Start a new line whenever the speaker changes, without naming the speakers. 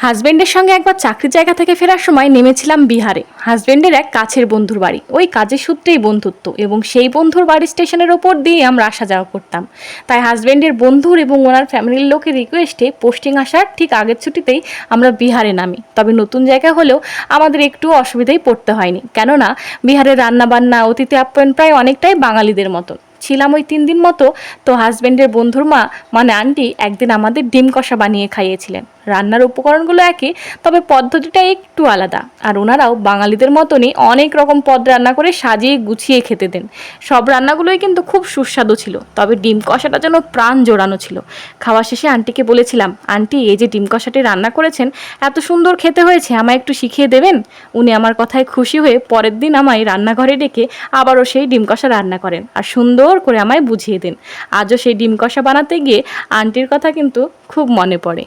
হাজবেন্ডের সঙ্গে একবার চাকরির জায়গা থেকে ফেরার সময় নেমেছিলাম বিহারে। হাজবেন্ডের এক কাছের বন্ধুর বাড়ি, ওই কাজের সূত্রেই বন্ধুত্ব, এবং সেই বন্ধুর বাড়ি স্টেশনের ওপর দিয়ে আমরা আসা যাওয়া করতাম। তাই হাজবেন্ডের বন্ধুর এবং ওনার ফ্যামিলির লোকের রিকোয়েস্টে পোস্টিং আসার ঠিক আগের ছুটিতেই আমরা বিহারে নামি। তবে নতুন জায়গা হলেও আমাদের একটু অসুবিধাই পড়তে হয়নি, কেননা বিহারের রান্নাবান্না, অতিথি আপ্যায়ন প্রায় অনেকটাই বাঙালিদের মতো। ছিলাম ওই 3 দিন মতো। তো হাজবেন্ডের বন্ধুর মা মানে আন্টি একদিন আমাদের ডিম কষা বানিয়ে খাইয়েছিলেন। রান্নার উপকরণগুলো একই, তবে পদ্ধতিটা একটু আলাদা। আর ওনারাও বাঙালিদের মতনই অনেক রকম পদ রান্না করে সাজিয়ে গুছিয়ে খেতে দেন। সব রান্নাগুলোই কিন্তু খুব সুস্বাদু ছিল, তবে ডিম কষাটা যেন প্রাণ জোড়ানো ছিল। খাওয়া শেষে আন্টিকে বলেছিলাম, আন্টি এই যে ডিম কষাটি রান্না করেছেন এত সুন্দর খেতে হয়েছে, আমায় একটু শিখিয়ে দেবেন? উনি আমার কথায় খুশি হয়ে পরের দিন আমায় রান্নাঘরে ডেকে আবারও সেই ডিম কষা রান্না করেন আর সুন্দর করে আমায় বুঝিয়ে দেন। আজও সেই ডিম কষা বানাতে গিয়ে আন্টির কথা কিন্তু খুব মনে পড়ে।